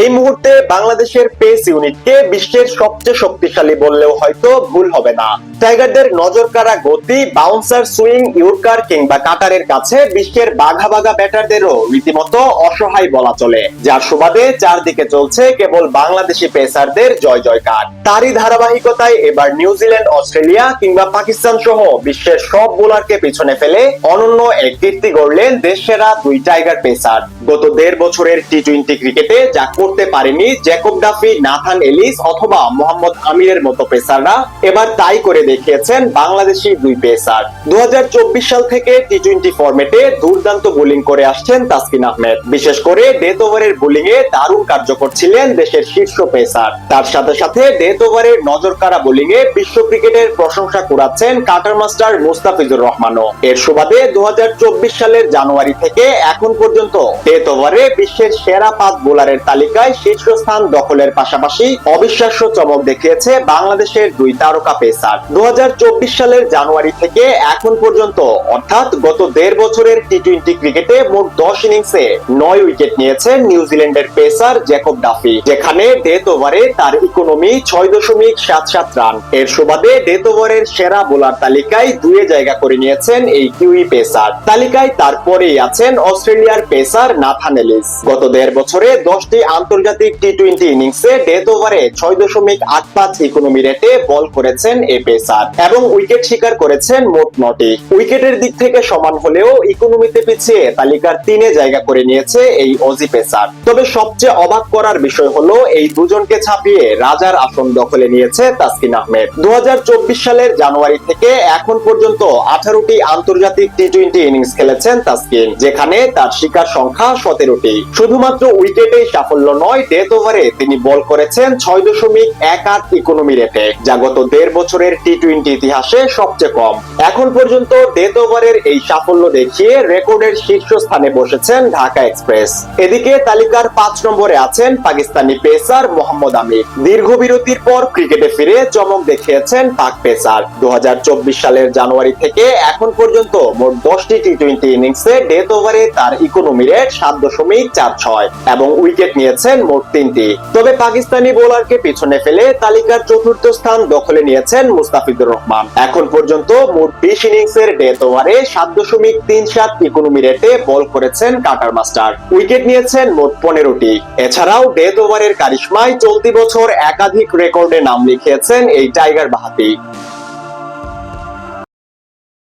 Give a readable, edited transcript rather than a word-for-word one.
এই মুহূর্তে বাংলাদেশের পেস ইউনিটকে বিশ্বের সবচেয়ে শক্তিশালী বললেও হয়তো ভুল হবে না। টাইগারদের নজরকাড়া গতি, বাউন্সার, সুইং, ইয়র্কার কিংবা কাটারের কাছে বিশ্বের বাঘা বাঘা ব্যাটারদেরও রীতিমতো অসহায় বলা চলে, যার সুবাদে চারদিকে চলছে কেবল বাংলাদেশি পেসারদের জয় জয়কার। তারই ধারাবাহিকতায় এবার নিউজিল্যান্ড, অস্ট্রেলিয়া কিংবা পাকিস্তান সহ বিশ্বের সব বোলারকে পিছনে ফেলে অনন্য এক কীর্তি গড়লেন দেশসেরা দুই টাইগার পেসার। গত ১.৫ বছরের টি-20 ক্রিকেটে যা করতে পারেনি জ্যাকব ডাফি, নাথান এলিস অথবা মোহাম্মদ আমিরের মতো পেসাররা, এবার তাই করে দেখিয়েছেন বাংলাদেশি দুই পেসার। ২০২৪ সাল থেকে টি-20 ফরম্যাটে দুর্দান্ত বোলিং করে আসছেন তাসকিন আহমেদ। বিশেষ করে ডেথ ওভারের বোলিং এ দারুণ কার্যকর ছিলেন দেশের শীর্ষ পেসার। তার সাথে সাথে ডেথ ওভারের নজরকাড়া বোলিং এ বিশ্ব ক্রিকেটের প্রশংসা কুড়াচ্ছেন কাটার মাস্টার মুস্তাফিজুর রহমানও। এর সুবাদে ২০২৪ সালের জানুয়ারি থেকে এখন পর্যন্ত ডেথ ওভারে বিশ্বের সেরা ৫ বোলারের তালিকায় শীর্ষস্থান দখলের পাশাপাশি অবিশ্বাস্য চমক দেখিয়েছে বাংলাদেশের দুই তারকা পেসার। ২০২৪ সালের জানুয়ারি থেকে এখন পর্যন্ত অর্থাৎ গত ১.৫ বছরের টি-20 ক্রিকেটে মোট ১০ ইনিংসে ৯ উইকেট নিয়েছেন নিউজিল্যান্ডের পেসার জ্যাকব ডাফি, যেখানে ডেথ ওভারে তার ইকোনমি ৬.৭৭ রান। এর সুবাদে ডেথ ওভারের সেরা বোলার তালিকায় ২ জায়গা করে নিয়েছেন এই কিউই পেসার। তালিকায় তারপরেই আছেন অস্ট্রেলিয়ার পেসার নাথান এলিস। গত ১.৫ বছরে ১০টি আন্তর্জাতিক টি-20 ইনিংসে ডেথ ওভারে ৬.৮৫ ইকোনমি রেটে বল করেছেন এই পেসার এবং উইকেট শিকার করেছেন মোট ৯টি। উইকেটের দিক থেকে সমান হলেও ইকোনমিতে পিছিয়ে তালিকার ৩ জায়গা করে নিয়েছে এই অজি পেসার। তবে সবচেয়ে অবাক করার বিষয় হলো এই দুজনকে ছাপিয়ে রাজার আসন দখলে নিয়েছে তাসকিন আহমেদ। ২০২৪ সালের জানুয়ারি থেকে এখন পর্যন্ত 18টি আন্তর্জাতিক টি-20 ইনিংস খেলেছেন তাসকিন, যেখানে তার শিকার সংখ্যা 17টি। শুধুমাত্র উইকেটেই সাফল্য নয়, ডেথ ওভারে তিনি বল করেছেন ৬.১৮ ইকোনমি রেটে, যা গত ১.৫ বছরের টি-20 ইতিহাসে সবচেয়ে কম। এখন পর্যন্ত ডেথ ওভারের এই সাফল্য দেখিয়ে রেকর্ডের শীর্ষস্থানে বসেছেন ঢাকা এক্সপ্রেস। এদিকে তালিকার ৫ নম্বরে আছেন পাকিস্তানি পেসার মোহাম্মদ আমির। দীর্ঘ বিরতির পর ক্রিকেটে ফিরে চমক দেখিয়েছেন পাক পেসার। ২০২৪ সালের জানুয়ারি থেকে এখন পর্যন্ত মোট ১০টি টি-20 ইনিংসে ডেথ ওভারে তার ইকোনমি রেট ৭.৪৬ এবং উইকেট নিয়েছেন মোট ৩টি। তবে পাকিস্তানি বোলারকে পিছনে ফেলে তালিকার ৪র্থ স্থান দখলে নিয়েছেন মুস্তাফিজুর রহমান। এখন পর্যন্ত মোট ২০ ইনিংসের ডেথ ওভারে ৭.৩৭ ইকোনমি রেটে বল করেছেন কাটার মাস্টার। উইকেট নিয়েছেন মোট ১৫টি। এছাড়াও ডেথ ওভারের কারিশমায় চলতি বছর একাধিক রেকর্ডে নাম লিখিয়েছেন এই টাইগার বাহাতি।